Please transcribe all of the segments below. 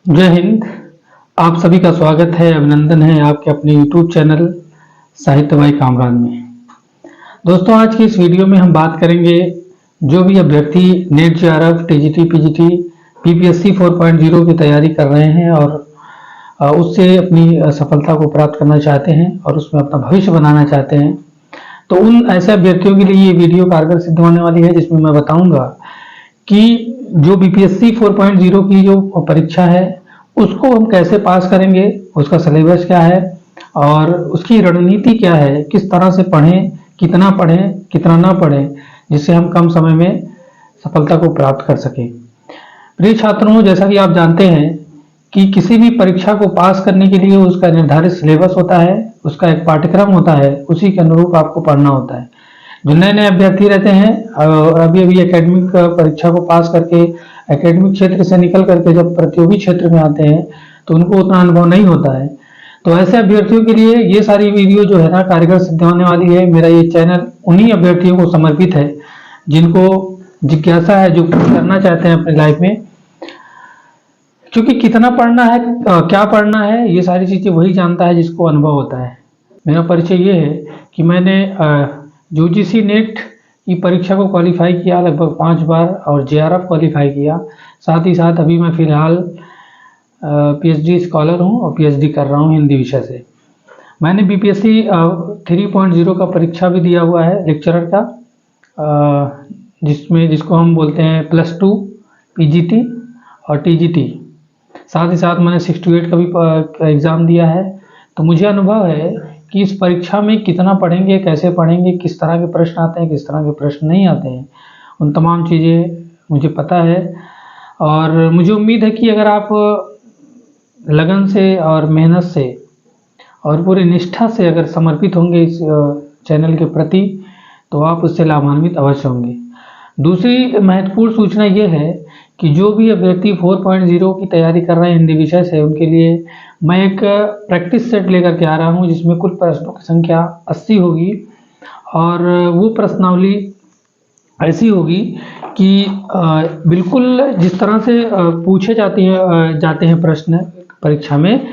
जय हिंद। आप सभी का स्वागत है, अभिनंदन है आपके अपने YouTube चैनल साहित्य भाई कामराज में। दोस्तों, आज की इस वीडियो में हम बात करेंगे जो भी अभ्यर्थी net JRF, TGT, PGT, BPSC 4.0 की तैयारी कर रहे हैं और उससे अपनी सफलता को प्राप्त करना चाहते हैं और उसमें अपना भविष्य बनाना चाहते हैं, तो उन ऐसे अभ्यर्थियों के लिए ये वीडियो कारगर सिद्ध होने वाली है, जिसमें मैं बताऊंगा कि जो बीपीएससी 4.0 की जो परीक्षा है उसको हम कैसे पास करेंगे, उसका सिलेबस क्या है और उसकी रणनीति क्या है, किस तरह से पढ़ें, कितना ना पढ़ें, जिससे हम कम समय में सफलता को प्राप्त कर सकें। प्रिय छात्रों, जैसा कि आप जानते हैं कि किसी भी परीक्षा को पास करने के लिए उसका निर्धारित सिलेबस होता है, उसका एक पाठ्यक्रम होता है, उसी के अनुरूप आपको पढ़ना होता है। जो नए नए अभ्यर्थी रहते हैं और अभी अभी एकेडमिक परीक्षा को पास करके एकेडमिक क्षेत्र से निकल करके जब प्रतियोगी क्षेत्र में आते हैं तो उनको उतना अनुभव नहीं होता है। तो ऐसे अभ्यर्थियों के लिए ये सारी वीडियो जो है ना कारगर सिद्ध होने वाली है। मेरा ये चैनल उन्हीं अभ्यर्थियों को समर्पित है जिनको जिज्ञासा है, जो कुछ करना चाहते हैं अपनी लाइफ में। क्योंकि कितना पढ़ना है, क्या पढ़ना है, ये सारी चीजें वही जानता है जिसको अनुभव होता है। मेरा परिचय ये है कि मैंने यूजीसी नेट की परीक्षा को क्वालिफाई किया लगभग 5 बार और जेआरएफ क्वालिफाई किया। साथ ही साथ अभी मैं फिलहाल पीएचडी स्कॉलर हूँ और पीएचडी कर रहा हूँ हिंदी विषय से। मैंने बीपीएससी 3.0 का परीक्षा भी दिया हुआ है, लेक्चरर का, जिसको हम बोलते हैं +2 पीजीटी और टीजीटी। साथ ही साथ मैंने 6 to 8 का भी एग्ज़ाम दिया है। तो मुझे अनुभव है कि इस परीक्षा में कितना पढ़ेंगे, कैसे पढ़ेंगे, किस तरह के प्रश्न आते हैं, किस तरह के प्रश्न नहीं आते हैं, उन तमाम चीज़ें मुझे पता है। और मुझे उम्मीद है कि अगर आप लगन से और मेहनत से और पूरी निष्ठा से अगर समर्पित होंगे इस चैनल के प्रति, तो आप उससे लाभान्वित अवश्य होंगे। दूसरी महत्वपूर्ण सूचना ये है कि जो भी अभ्यर्थी 4.0 की तैयारी कर रहे हैं हिंदी विषय से, उनके लिए मैं एक प्रैक्टिस सेट लेकर के आ रहा हूँ जिसमें कुल प्रश्नों की संख्या 80 होगी और वो प्रश्नावली ऐसी होगी कि बिल्कुल जिस तरह से पूछे जाते हैं प्रश्न परीक्षा में,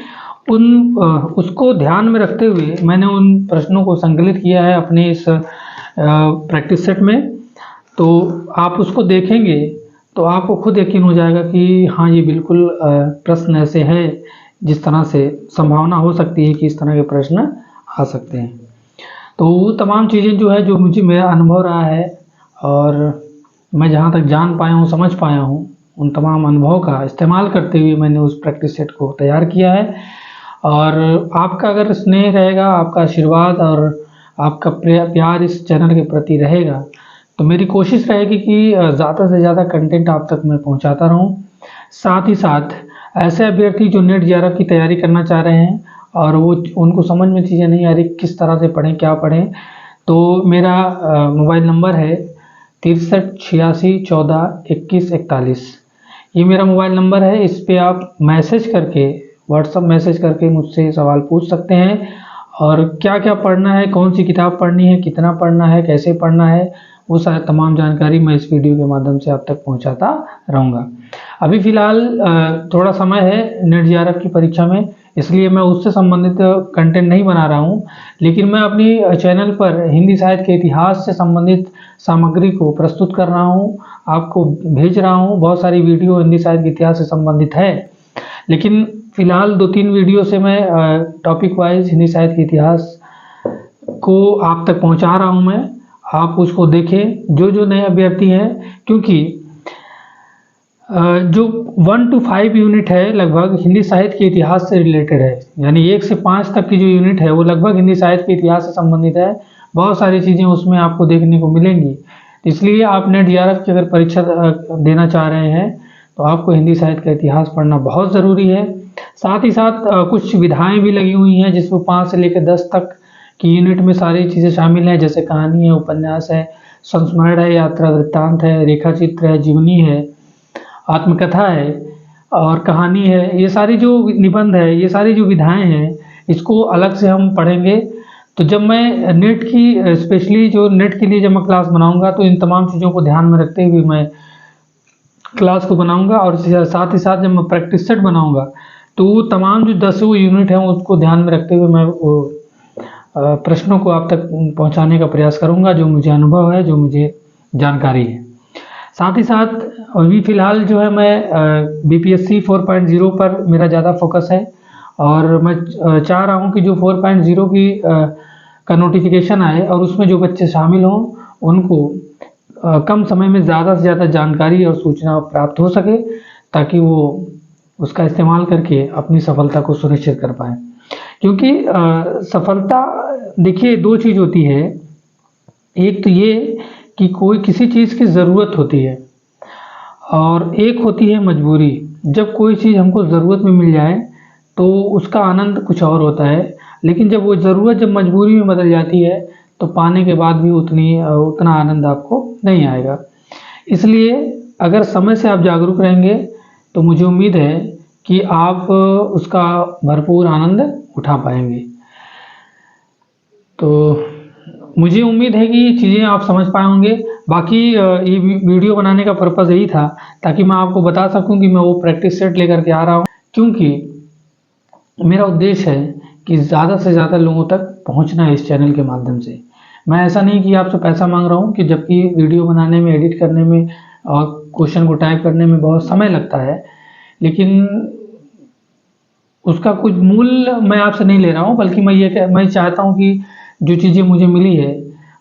उसको ध्यान में रखते हुए मैंने उन प्रश्नों को संकलित किया है अपने इस प्रैक्टिस सेट में। तो आप उसको देखेंगे तो आपको खुद यकीन हो जाएगा कि हाँ, ये बिल्कुल प्रश्न ऐसे हैं जिस तरह से संभावना हो सकती है कि इस तरह के प्रश्न आ सकते हैं। तो वो तमाम चीज़ें जो है, जो मुझे मेरा अनुभव रहा है और मैं जहाँ तक जान पाया हूँ, समझ पाया हूँ, उन तमाम अनुभव का इस्तेमाल करते हुए मैंने उस प्रैक्टिस सेट को तैयार किया है। और आपका अगर स्नेह रहेगा, आपका आशीर्वाद और आपका प्यार इस चैनल के प्रति रहेगा, तो मेरी कोशिश रहेगी कि ज़्यादा से ज़्यादा कंटेंट आप तक मैं पहुंचाता रहूं। साथ ही साथ ऐसे अभ्यर्थी जो नेट जेआरएफ की तैयारी करना चाह रहे हैं और वो उनको समझ में चीज़ें नहीं आ रही किस तरह से पढ़ें, क्या पढ़ें, तो मेरा मोबाइल नंबर है 63 86 14 21 41। ये मेरा मोबाइल नंबर है। इस पर आप मैसेज करके, व्हाट्सअप मैसेज करके मुझसे सवाल पूछ सकते हैं और क्या क्या पढ़ना है, कौन सी किताब पढ़नी है, कितना पढ़ना है, कैसे पढ़ना है, वो सारी तमाम जानकारी मैं इस वीडियो के माध्यम से आप तक पहुंचाता रहूँगा। अभी फ़िलहाल थोड़ा समय है नेट जेआरएफ की परीक्षा में, इसलिए मैं उससे संबंधित कंटेंट नहीं बना रहा हूँ, लेकिन मैं अपनी चैनल पर हिंदी साहित्य के इतिहास से संबंधित सामग्री को प्रस्तुत कर रहा हूँ, आपको भेज रहा हूँ। बहुत सारी वीडियो हिंदी साहित्य के इतिहास से संबंधित है, लेकिन फ़िलहाल 2-3 वीडियो से मैं टॉपिक वाइज हिंदी साहित्य के इतिहास को आप तक पहुँचा रहा हूँ। मैं आप उसको देखें, जो नए अभ्यर्थी हैं, क्योंकि जो 1 to 5 यूनिट है लगभग हिंदी साहित्य के इतिहास से रिलेटेड है, यानी 1 से 5 तक की जो यूनिट है वो लगभग हिंदी साहित्य के इतिहास से संबंधित है। बहुत सारी चीज़ें उसमें आपको देखने को मिलेंगी, इसलिए आप नेट जेआरएफ की अगर परीक्षा देना चाह रहे हैं तो आपको हिंदी साहित्य का इतिहास पढ़ना बहुत ज़रूरी है। साथ ही साथ कुछ विधाएँ भी लगी हुई हैं जिसमें 5 से लेकर 10 तक की यूनिट में सारी चीज़ें शामिल हैं, जैसे कहानी है, उपन्यास है, संस्मरण है, यात्रा वृत्तांत है, रेखा चित्र है, जीवनी है, आत्मकथा है और कहानी है। ये सारी जो निबंध है, ये सारी जो विधाएं हैं, इसको अलग से हम पढ़ेंगे। तो जब मैं नेट की स्पेशली जो नेट के लिए जब मैं क्लास बनाऊंगा तो इन तमाम चीज़ों को ध्यान में रखते हुए मैं क्लास को बनाऊंगा और साथ ही साथ जब मैं प्रैक्टिस सेट बनाऊंगा तो वो तमाम जो 10 यूनिट हैं उसको ध्यान में रखते हुए मैं वो प्रश्नों को आप तक पहुंचाने का प्रयास करूंगा, जो मुझे अनुभव है, जो मुझे जानकारी है। साथ ही साथ अभी फ़िलहाल जो है मैं बीपीएससी 4.0 पर मेरा ज़्यादा फोकस है और मैं चाह रहा हूं कि जो 4.0 की का नोटिफिकेशन आए और उसमें जो बच्चे शामिल हों उनको कम समय में ज़्यादा से ज़्यादा जानकारी और सूचना प्राप्त हो सके, ताकि वो उसका इस्तेमाल करके अपनी सफलता को सुनिश्चित कर पाएँ। क्योंकि सफलता देखिए 2 चीज़ होती है, एक तो ये कि कोई किसी चीज़ की ज़रूरत होती है और एक होती है मजबूरी। जब कोई चीज़ हमको ज़रूरत में मिल जाए तो उसका आनंद कुछ और होता है, लेकिन जब वो ज़रूरत जब मजबूरी में बदल जाती है तो पाने के बाद भी उतना आनंद आपको नहीं आएगा। इसलिए अगर समय से आप जागरूक रहेंगे तो मुझे उम्मीद है कि आप उसका भरपूर आनंद उठा पाएंगे। तो मुझे उम्मीद है कि ये चीज़ें आप समझ पाए होंगे। बाकी ये वीडियो बनाने का पर्पज़ यही था ताकि मैं आपको बता सकूं कि मैं वो प्रैक्टिस सेट लेकर के आ रहा हूं, क्योंकि मेरा उद्देश्य है कि ज़्यादा से ज़्यादा लोगों तक पहुंचना है इस चैनल के माध्यम से। मैं ऐसा नहीं कि आपसे पैसा मांग रहा हूं, कि जबकि वीडियो बनाने में, एडिट करने में और क्वेश्चन को टाइप करने में बहुत समय लगता है, लेकिन उसका कुछ मूल्य मैं आपसे नहीं ले रहा हूं, बल्कि मैं चाहता हूं कि जो चीज़ें मुझे मिली है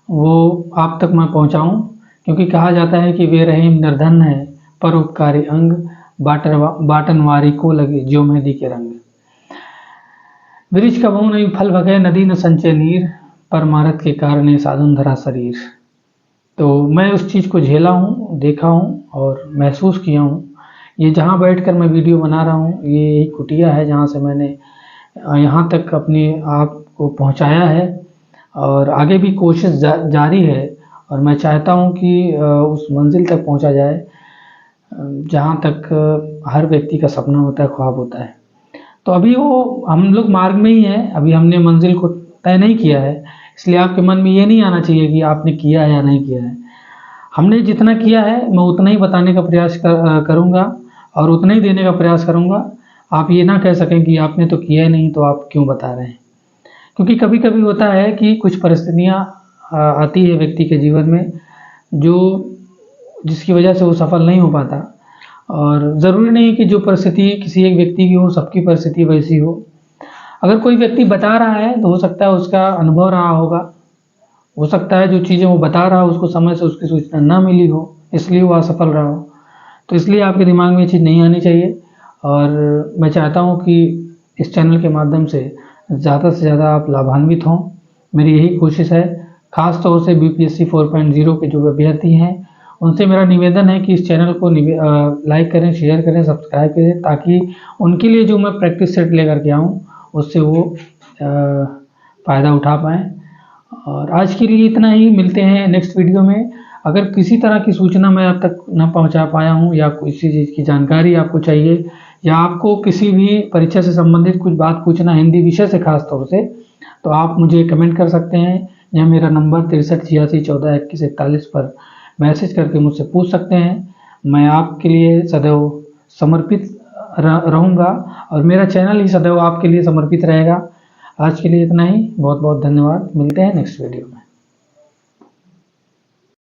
वो आप तक मैं पहुंचाऊं। क्योंकि कहा जाता है कि वे रहीम निर्धन है, परोपकारी अंग, बाटनवारी को लगे ज्यों मेहंदी के रंग। वृक्ष कबहू नहीं फल भगे, नदी न संचय नीर, परमारथ के कारण साधुन धरा शरीर। तो मैं उस चीज़ को झेला हूँ, देखा हूँ और महसूस किया हूँ। ये जहाँ बैठकर मैं वीडियो बना रहा हूँ, ये एक कुटिया है जहाँ से मैंने यहाँ तक अपने आप को पहुँचाया है और आगे भी कोशिश जारी है। और मैं चाहता हूँ कि उस मंजिल तक पहुँचा जाए जहाँ तक हर व्यक्ति का सपना होता है, ख्वाब होता है। तो अभी वो हम लोग मार्ग में ही हैं, अभी हमने मंजिल को तय नहीं किया है, इसलिए आपके मन में ये नहीं आना चाहिए कि आपने किया है या नहीं किया है। हमने जितना किया है मैं उतना ही बताने का प्रयास करूँगा और उतना ही देने का प्रयास करूँगा। आप ये ना कह सकें कि आपने तो किया ही नहीं तो आप क्यों बता रहे हैं। क्योंकि कभी कभी होता है कि कुछ परिस्थितियाँ आती है व्यक्ति के जीवन में जिसकी वजह से वो सफल नहीं हो पाता। और ज़रूरी नहीं कि जो परिस्थिति किसी एक व्यक्ति की हो, सबकी परिस्थिति वैसी हो। अगर कोई व्यक्ति बता रहा है तो हो सकता है उसका अनुभव रहा होगा, हो सकता है जो चीज़ें वो बता रहा हो उसको समय से उसकी सूचना ना मिली हो, इसलिए वो असफल रहा हो। तो इसलिए आपके दिमाग में ये चीज़ नहीं आनी चाहिए। और मैं चाहता हूँ कि इस चैनल के माध्यम से ज़्यादा आप लाभान्वित हों, मेरी यही कोशिश है। ख़ास तौर से बीपीएससी 4.0 के जो अभ्यर्थी हैं उनसे मेरा निवेदन है कि इस चैनल को लाइक करें, शेयर करें, सब्सक्राइब करें, ताकि उनके लिए जो मैं प्रैक्टिस सेट लेकर के आऊँ उससे वो फ़ायदा उठा पाएँ। और आज के लिए इतना ही, मिलते हैं नेक्स्ट वीडियो में। अगर किसी तरह की सूचना मैं अब तक न पहुंचा पाया हूं या किसी चीज़ की जानकारी आपको चाहिए या आपको किसी भी परीक्षा से संबंधित कुछ बात पूछना, हिंदी विषय से खास तौर से, तो आप मुझे कमेंट कर सकते हैं या मेरा नंबर 6386142141 पर मैसेज करके मुझसे पूछ सकते हैं। मैं आपके लिए सदैव समर्पित रहूँगा और मेरा चैनल ही सदैव आपके लिए समर्पित रहेगा। आज के लिए इतना ही, बहुत बहुत धन्यवाद। मिलते हैं नेक्स्ट वीडियो में।